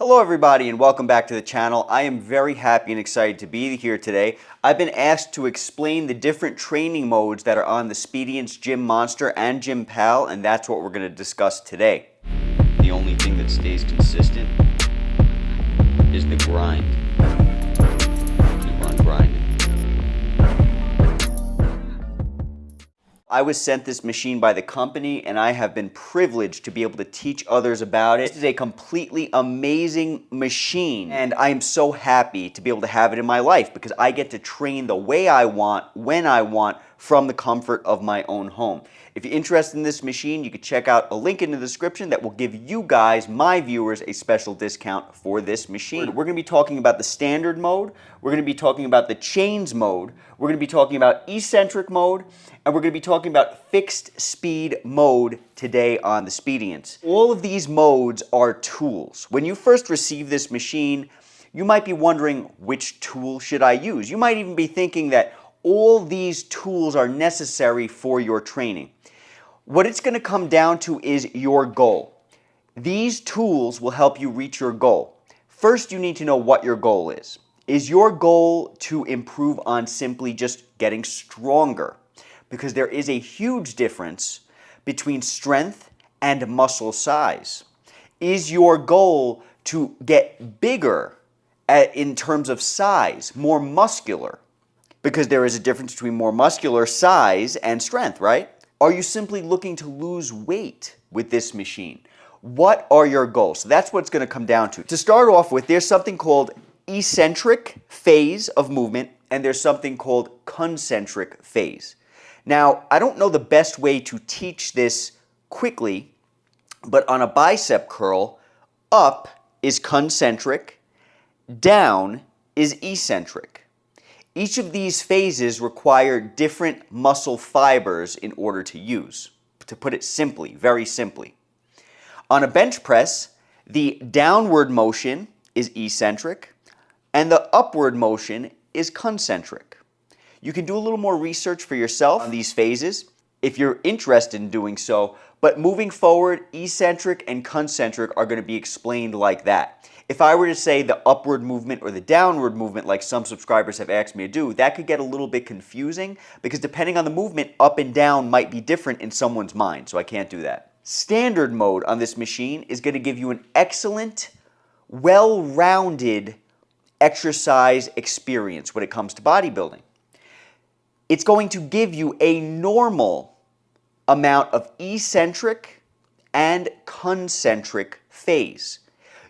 Hello everybody and welcome back to the channel. I am very happy and excited to be here today. I've been asked to explain the different training modes that are on the Speediance Gym Monster and Gym Pal, and that's what we're going to discuss today. The only thing that stays consistent is the grind. Keep on grinding. I was sent this machine by the company and I have been privileged to be able to teach others about it. This is a completely amazing machine and I am so happy to be able to have it in my life because I get to train the way I want, when I want, from the comfort of my own home. If you're interested in this machine, you can check out a link in the description that will give you guys, my viewers, a special discount for this machine. We're going to be talking about the standard mode, we're going to be talking about the chains mode, we're going to be talking about eccentric mode, and we're going to be talking about fixed speed mode today on the Speediance. All of these modes are tools. When you first receive this machine, you might be wondering, which tool should I use? You might even be thinking that all these tools are necessary for your training. What it's going to come down to is your goal. These tools will help you reach your goal. First, you need to know what your goal is. Is your goal to improve on simply just getting stronger? Because there is a huge difference between strength and muscle size. Is your goal to get bigger in terms of size, more muscular? Because there is a difference between more muscular size and strength, right? Are you simply looking to lose weight with this machine? What are your goals? So that's what it's going to come down to. To start off with, there's something called eccentric phase of movement, and there's something called concentric phase. Now, I don't know the best way to teach this quickly, but on a bicep curl, up is concentric, down is eccentric. Each of these phases require different muscle fibers in order to use, to put it simply, very simply. On a bench press, the downward motion is eccentric, and the upward motion is concentric. You can do a little more research for yourself on these phases if you're interested in doing so, but moving forward, eccentric and concentric are going to be explained like that. If I were to say the upward movement or the downward movement like some subscribers have asked me to do, that could get a little bit confusing because depending on the movement, up and down might be different in someone's mind, so I can't do that. Standard mode on this machine is going to give you an excellent, well-rounded exercise experience when it comes to bodybuilding. It's going to give you a normal amount of eccentric and concentric phase.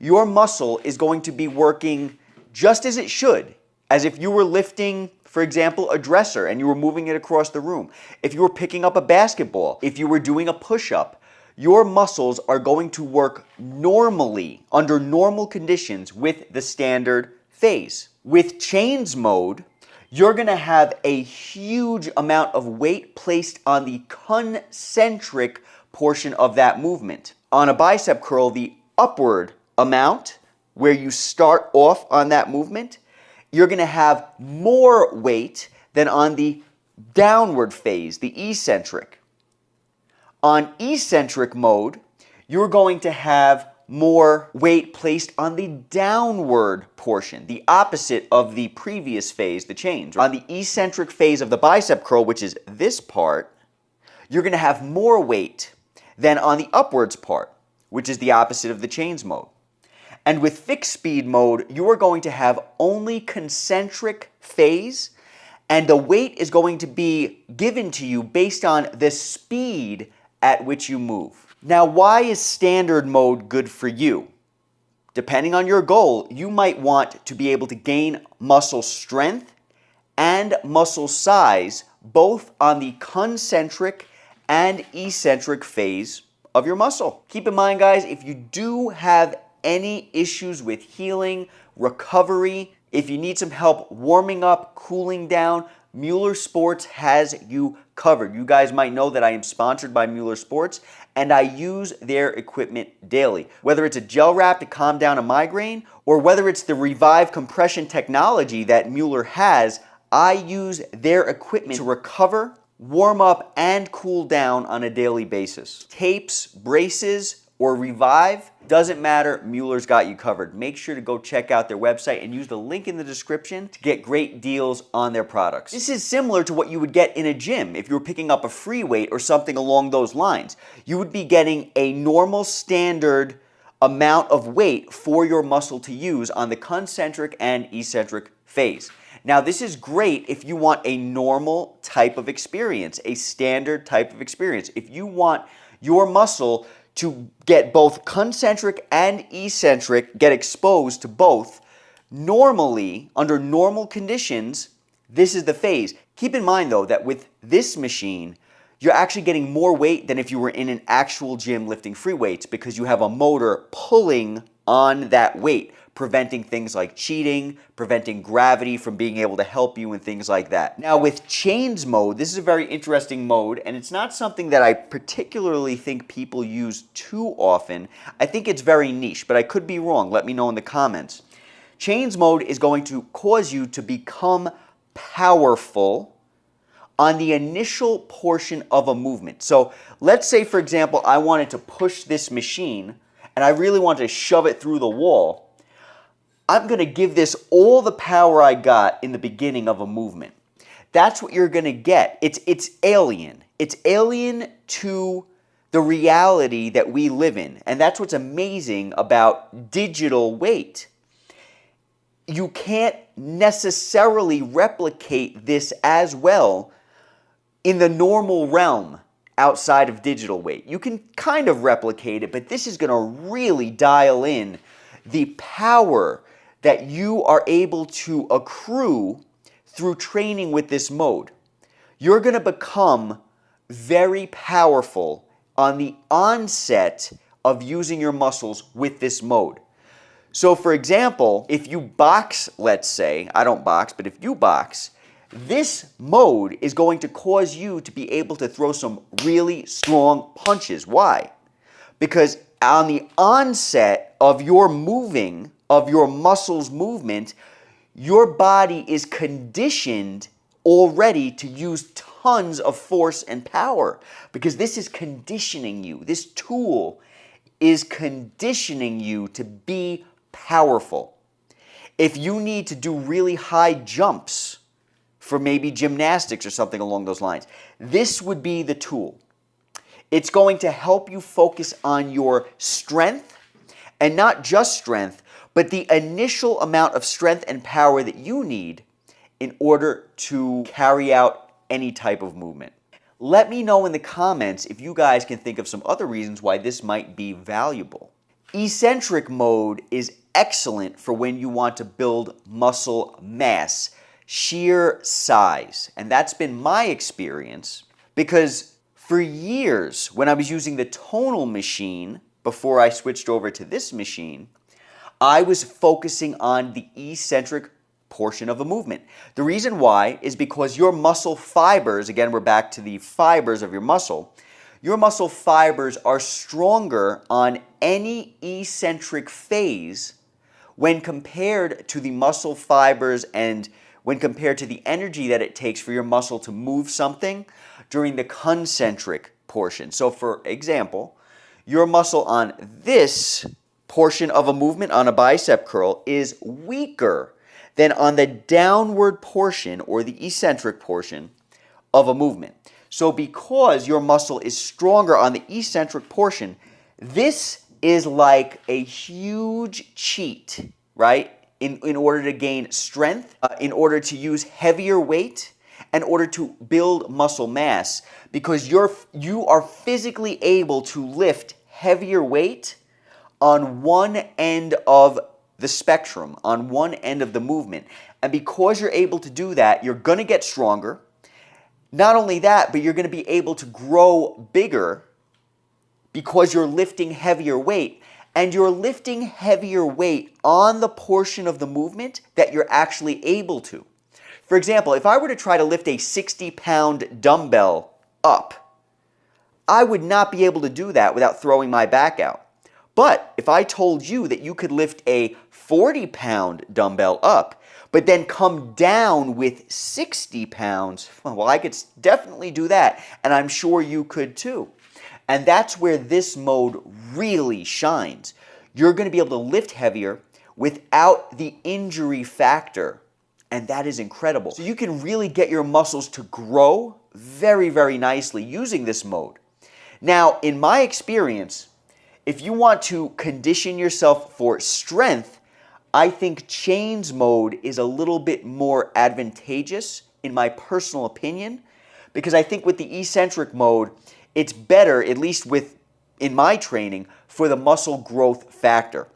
Your muscle is going to be working just as it should, as if you were lifting, for example, a dresser and you were moving it across the room. If you were picking up a basketball, if you were doing a push-up, your muscles are going to work normally, under normal conditions, with the standard phase. With chains mode, you're going to have a huge amount of weight placed on the concentric portion of that movement. On a bicep curl, the upward amount, where you start off on that movement, you're going to have more weight than on the downward phase, the eccentric. On eccentric mode, you're going to have more weight placed on the downward portion, the opposite of the previous phase, the chains. On the eccentric phase of the bicep curl, which is this part, you're going to have more weight than on the upwards part, which is the opposite of the chains mode. And with fixed speed mode, you are going to have only concentric phase, and the weight is going to be given to you based on the speed at which you move. Now, why is standard mode good for you? Depending on your goal, you might want to be able to gain muscle strength and muscle size, both on the concentric and eccentric phase of your muscle. Keep in mind, guys, if you do have any issues with healing, recovery, if you need some help warming up, cooling down, Mueller Sports has you covered. You guys might know that I am sponsored by Mueller Sports and I use their equipment daily. Whether it's a gel wrap to calm down a migraine or whether it's the Revive compression technology that Mueller has, I use their equipment to recover, warm up, and cool down on a daily basis. Tapes, braces, or Revive, doesn't matter, Mueller's got you covered. Make sure to go check out their website and use the link in the description to get great deals on their products. This is similar to what you would get in a gym if you were picking up a free weight or something along those lines. You would be getting a normal standard amount of weight for your muscle to use on the concentric and eccentric phase. Now, this is great if you want a normal type of experience, a standard type of experience. If you want your muscle to get both concentric and eccentric, get exposed to both, normally, under normal conditions, this is the phase. Keep in mind, though, that with this machine, you're actually getting more weight than if you were in an actual gym lifting free weights because you have a motor pulling on that weight, preventing things like cheating, preventing gravity from being able to help you and things like that. Now with chains mode, this is a very interesting mode, and it's not something that I particularly think people use too often. I think it's very niche, but I could be wrong. Let me know in the comments. Chains mode is going to cause you to become powerful on the initial portion of a movement. So let's say, for example, I wanted to push this machine and I really wanted to shove it through the wall. I'm going to give this all the power I got in the beginning of a movement. That's what you're going to get. It's alien. It's alien to the reality that we live in. And that's what's amazing about digital weight. You can't necessarily replicate this as well in the normal realm outside of digital weight. You can kind of replicate it, but this is going to really dial in the power that you are able to accrue through training with this mode. You're going to become very powerful on the onset of using your muscles with this mode. So for example, if you box, let's say, I don't box, but if you box, this mode is going to cause you to be able to throw some really strong punches. Why? Because on the onset of your moving, of your muscles movement, your body is conditioned already to use tons of force and power because this is conditioning you. This tool is conditioning you to be powerful. If you need to do really high jumps for maybe gymnastics or something along those lines, this would be the tool. It's going to help you focus on your strength, and not just strength, but the initial amount of strength and power that you need in order to carry out any type of movement. Let me know in the comments if you guys can think of some other reasons why this might be valuable. Eccentric mode is excellent for when you want to build muscle mass, sheer size. And that's been my experience because for years when I was using the tonal machine before I switched over to this machine, I was focusing on the eccentric portion of a movement. The reason why is because your muscle fibers, again, we're back to the fibers of your muscle fibers are stronger on any eccentric phase when compared to the muscle fibers and when compared to the energy that it takes for your muscle to move something during the concentric portion. So for example, your muscle on this portion of a movement on a bicep curl is weaker than on the downward portion or the eccentric portion of a movement. So because your muscle is stronger on the eccentric portion, this is like a huge cheat, right? In order to gain strength, in order to use heavier weight, in order to build muscle mass, because you are physically able to lift heavier weight on one end of the spectrum, on one end of the movement. And because you're able to do that, you're going to get stronger. Not only that, but you're going to be able to grow bigger because you're lifting heavier weight. And you're lifting heavier weight on the portion of the movement that you're actually able to. For example, if I were to try to lift a 60-pound dumbbell up, I would not be able to do that without throwing my back out. But if I told you that you could lift a 40-pound dumbbell up, but then come down with 60 pounds, well, I could definitely do that, and I'm sure you could too. And that's where this mode really shines. You're going to be able to lift heavier without the injury factor. And that is incredible. So you can really get your muscles to grow very, very nicely using this mode. Now, in my experience, if you want to condition yourself for strength, I think chains mode is a little bit more advantageous in my personal opinion, because I think with the eccentric mode, it's better, at least in my training, for the muscle growth factor.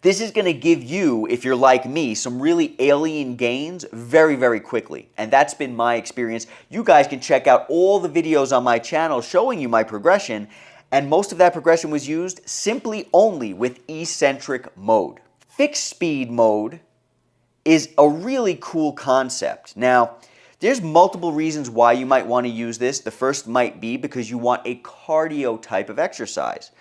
This is going to give you, if you're like me, some really alien gains very, very quickly. And that's been my experience. You guys can check out all the videos on my channel showing you my progression. And most of that progression was used simply only with eccentric mode. Fixed speed mode is a really cool concept. Now, there's multiple reasons why you might want to use this. The first might be because you want a cardio type of exercise.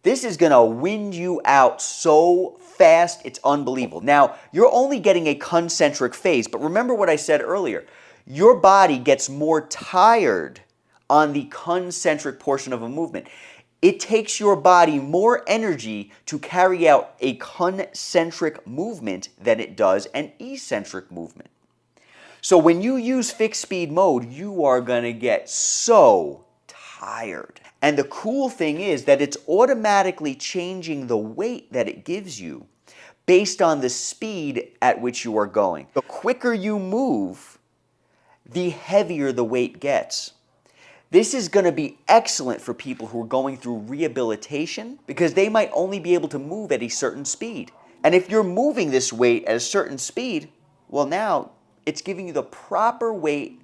This is going to wind you out so fast, it's unbelievable. Now, you're only getting a concentric phase, but remember what I said earlier. Your body gets more tired on the concentric portion of a movement. It takes your body more energy to carry out a concentric movement than it does an eccentric movement. So when you use fixed speed mode, you are going to get so tired. And the cool thing is that it's automatically changing the weight that it gives you based on the speed at which you are going. The quicker you move, the heavier the weight gets. This is going to be excellent for people who are going through rehabilitation because they might only be able to move at a certain speed. And if you're moving this weight at a certain speed, well, now it's giving you the proper weight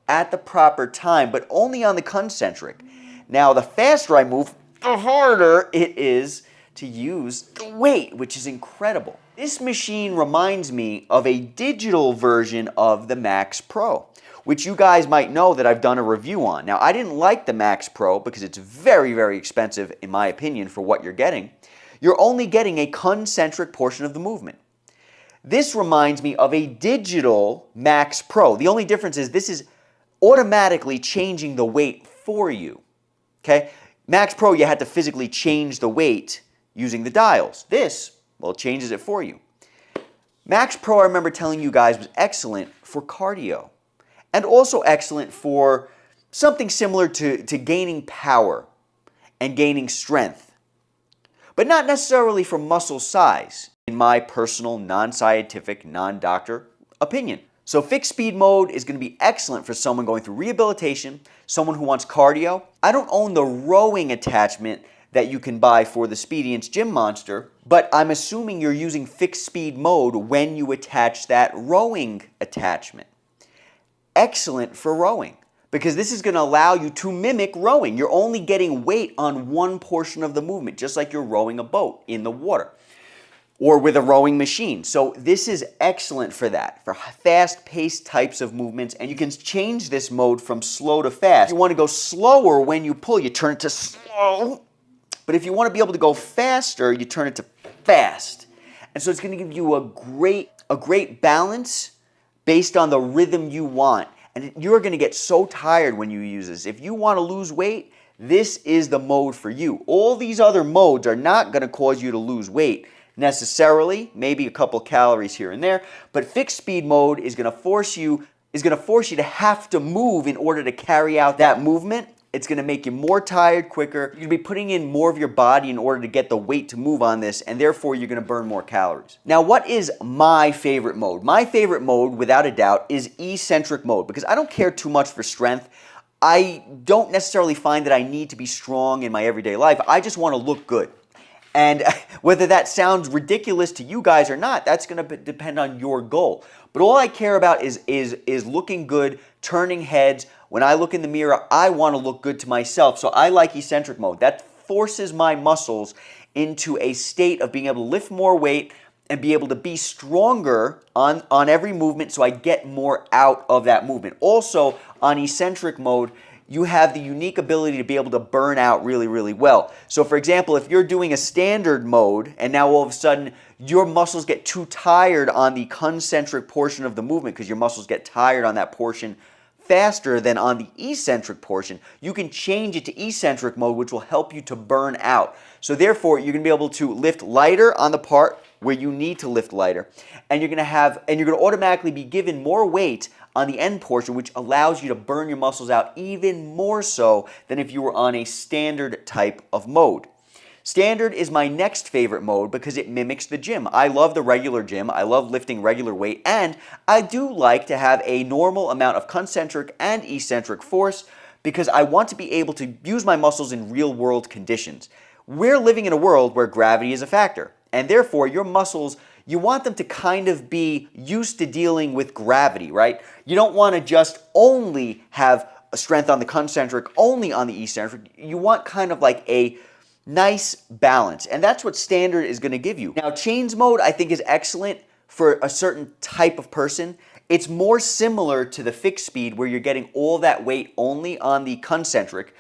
at the proper time, but only on the concentric. Now, the faster I move, the harder it is to use the weight, which is incredible. This machine reminds me of a digital version of the Max Pro, which you guys might know that I've done a review on. Now, I didn't like the Max Pro because it's very, very expensive, in my opinion, for what you're getting. You're only getting a concentric portion of the movement. This reminds me of a digital Max Pro. The only difference is this is automatically changing the weight for you. Okay? Max Pro, you had to physically change the weight using the dials. This, well, it changes it for you. Max Pro, I remember telling you guys, was excellent for cardio and also excellent for something similar to gaining power and gaining strength, but not necessarily for muscle size, in my personal, non-scientific, non-doctor opinion. So fixed speed mode is going to be excellent for someone going through rehabilitation, someone who wants cardio. I don't own the rowing attachment that you can buy for the Speediance Gym Monster, but I'm assuming you're using fixed speed mode when you attach that rowing attachment. Excellent for rowing, because this is going to allow you to mimic rowing. You're only getting weight on one portion of the movement, just like you're rowing a boat in the water or with a rowing machine. So this is excellent for that, for fast-paced types of movements, and you can change this mode from slow to fast. If you want to go slower when you pull, you turn it to slow, but if you want to be able to go faster, you turn it to fast. And so it's going to give you a great balance based on the rhythm you want. And you're going to get so tired when you use this. If you want to lose weight, this is the mode for you. All these other modes are not going to cause you to lose weight necessarily, maybe a couple calories here and there, but fixed speed mode is going to force you to have to move in order to carry out that movement. It's going to make you more tired quicker. You're going to be putting in more of your body in order to get the weight to move on this, and therefore you're going to burn more calories. Now, what is my favorite mode? My favorite mode, without a doubt, is eccentric mode, because I don't care too much for strength. I don't necessarily find that I need to be strong in my everyday life. I just want to look good. And whether that sounds ridiculous to you guys or not, that's going to depend on your goal. But all I care about is looking good, turning heads. When I look in the mirror, I want to look good to myself. So I like eccentric mode. That forces my muscles into a state of being able to lift more weight and be able to be stronger on every movement, so I get more out of that movement. Also, on eccentric mode, you have the unique ability to be able to burn out really, really well. So for example, if you're doing a standard mode and now all of a sudden your muscles get too tired on the concentric portion of the movement because your muscles get tired on that portion faster than on the eccentric portion, you can change it to eccentric mode, which will help you to burn out. So therefore, you're going to be able to lift lighter on the part where you need to lift lighter, and you're going to automatically be given more weight on the end portion, which allows you to burn your muscles out even more so than if you were on a standard type of mode. Standard is my next favorite mode because it mimics the gym. I love the regular gym. I love lifting regular weight, and I do like to have a normal amount of concentric and eccentric force because I want to be able to use my muscles in real-world conditions. We're living in a world where gravity is a factor, and therefore your muscles, you want them to kind of be used to dealing with gravity, right? You don't want to just only have a strength on the concentric, only on the eccentric. You want kind of like a nice balance, and that's what standard is going to give you. Now, chains mode I think is excellent for a certain type of person. It's more similar to the fixed speed where you're getting all that weight only on the concentric.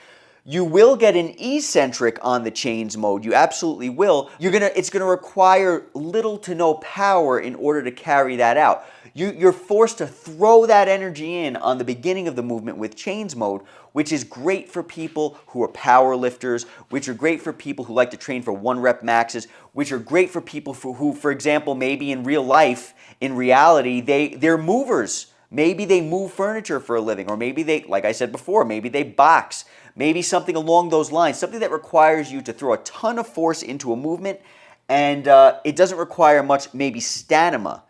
You will get an eccentric on the chains mode. You absolutely will. It's going to require little to no power in order to carry that out. You're forced to throw that energy in on the beginning of the movement with chains mode, which is great for people who are power lifters, which are great for people who like to train for 1-rep maxes, which are great for people who, for example, maybe in real life, in reality, they're movers. Maybe they move furniture for a living, or maybe they, like I said before, maybe they box. Maybe something along those lines, something that requires you to throw a ton of force into a movement, and it doesn't require much, maybe stamina.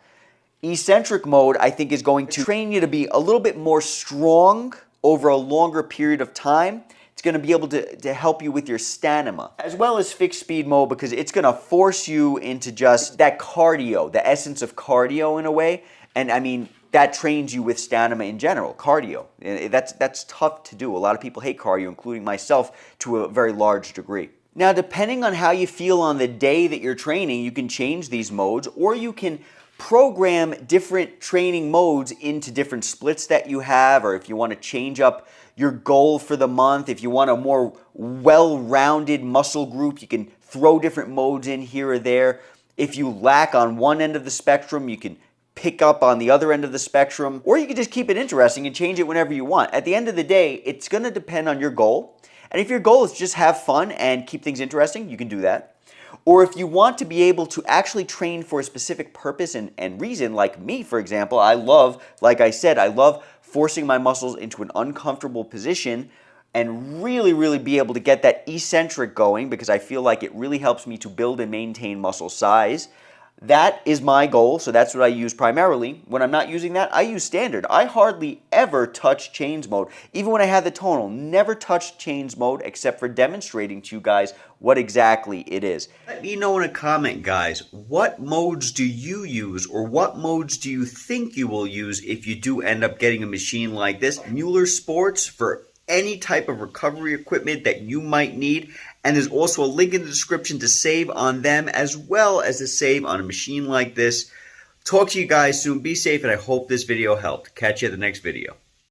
Eccentric mode, I think, is going to train you to be a little bit more strong over a longer period of time. It's going to be able to help you with your stamina, as well as fixed speed mode, because it's going to force you into just that cardio, the essence of cardio in a way. And I mean, that trains you with stamina in general, cardio. That's tough to do. A lot of people hate cardio, including myself, to a very large degree. Now, depending on how you feel on the day that you're training, you can change these modes, or you can program different training modes into different splits that you have, or if you want to change up your goal for the month, if you want a more well-rounded muscle group, you can throw different modes in here or there. If you lack on one end of the spectrum, you can pick up on the other end of the spectrum, or you can just keep it interesting and change it whenever you want. At the end of the day, it's going to depend on your goal. And if your goal is just have fun and keep things interesting, you can do that. Or if you want to be able to actually train for a specific purpose and reason, like me, for example, like I said, I love forcing my muscles into an uncomfortable position and really be able to get that eccentric going, because I feel like it really helps me to build and maintain muscle size. That is my goal, so that's what I use primarily. When I'm not using that, I use standard. I hardly ever touch chains mode. Even when I had the tonal, never touched chains mode except for demonstrating to you guys what exactly it is. Let me know in a comment, guys, what modes do you use, or what modes do you think you will use if you do end up getting a machine like this? Mueller Sports for any type of recovery equipment that you might need. And there's also a link in the description to save on them, as well as to save on a machine like this. Talk to you guys soon. Be safe, and I hope this video helped. Catch you at the next video.